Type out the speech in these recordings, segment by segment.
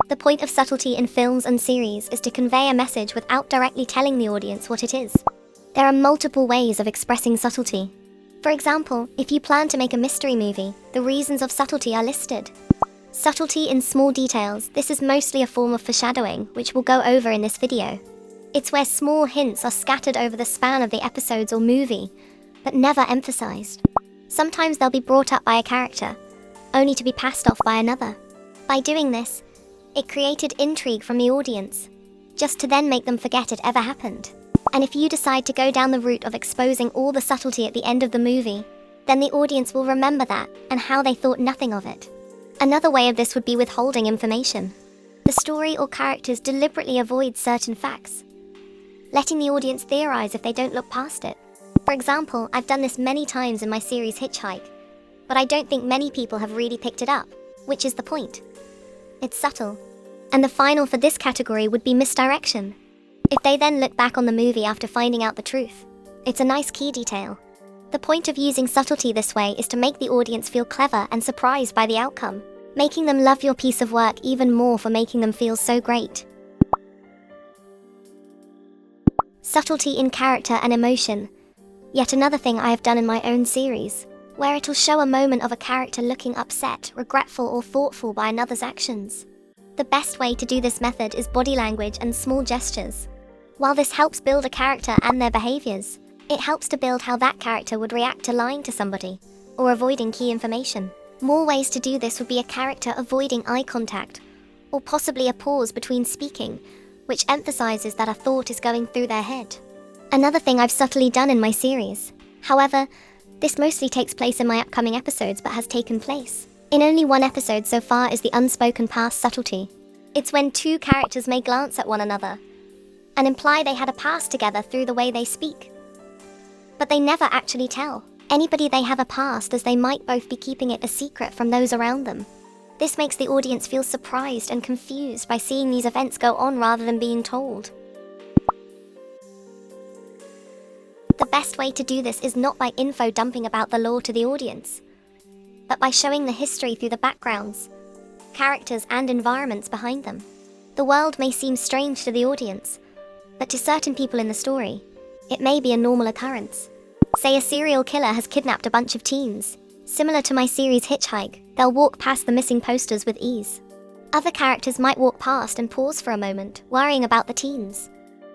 The point of subtlety in films and series is to convey a message without directly telling the audience what it is. There are multiple ways of expressing subtlety. For example, if you plan to make a mystery movie, the reasons of subtlety are listed. Subtlety in small details. This is mostly a form of foreshadowing, which we'll go over in this video. It's where small hints are scattered over the span of the episodes or movie, but never emphasized. Sometimes they'll be brought up by a character, only to be passed off by another. By doing this, it created intrigue from the audience, just to then make them forget it ever happened. And if you decide to go down the route of exposing all the subtlety at the end of the movie, then the audience will remember that and how they thought nothing of it. Another way of this would be withholding information. The story or characters deliberately avoid certain facts, letting the audience theorize if they don't look past it. For example, I've done this many times in my series Hitchhike, but I don't think many people have really picked it up, which is the point. It's subtle. And the final for this category would be misdirection. If they then look back on the movie after finding out the truth, it's a nice key detail. The point of using subtlety this way is to make the audience feel clever and surprised by the outcome, making them love your piece of work even more for making them feel so great. Subtlety in character and emotion. Yet another thing I have done in my own series, where it'll show a moment of a character looking upset, regretful, or thoughtful by another's actions. The best way to do this method is body language and small gestures. While this helps build a character and their behaviors, it helps to build how that character would react to lying to somebody, or avoiding key information. More ways to do this would be a character avoiding eye contact, or possibly a pause between speaking, which emphasizes that a thought is going through their head. Another thing I've subtly done in my series. However, this mostly takes place in my upcoming episodes but has taken place in only one episode so far is the unspoken past subtlety. It's when two characters may glance at one another and imply they had a past together through the way they speak. But they never actually tell anybody they have a past, as they might both be keeping it a secret from those around them. This makes the audience feel surprised and confused by seeing these events go on rather than being told. The best way to do this is not by info dumping about the lore to the audience, but by showing the history through the backgrounds, characters, and environments behind them. The world may seem strange to the audience, but to certain people in the story, it may be a normal occurrence. Say a serial killer has kidnapped a bunch of teens. Similar to my series Hitchhike, they'll walk past the missing posters with ease. Other characters might walk past and pause for a moment, worrying about the teens.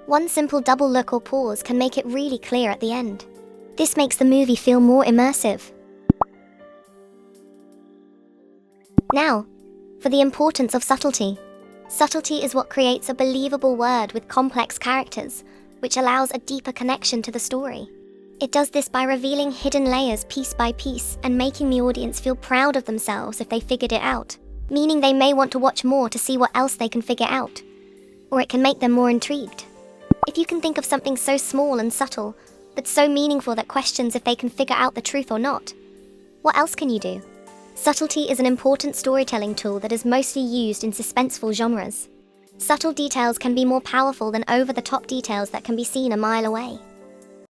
One simple double look or pause can make it really clear at the end. This makes the movie feel more immersive. Now, for the importance of subtlety. Subtlety is what creates a believable world with complex characters, which allows a deeper connection to the story. It does this by revealing hidden layers piece by piece and making the audience feel proud of themselves if they figured it out, meaning they may want to watch more to see what else they can figure out. Or it can make them more intrigued. If you can think of something so small and subtle, but so meaningful that questions if they can figure out the truth or not, what else can you do? Subtlety is an important storytelling tool that is mostly used in suspenseful genres. Subtle details can be more powerful than over-the-top details that can be seen a mile away.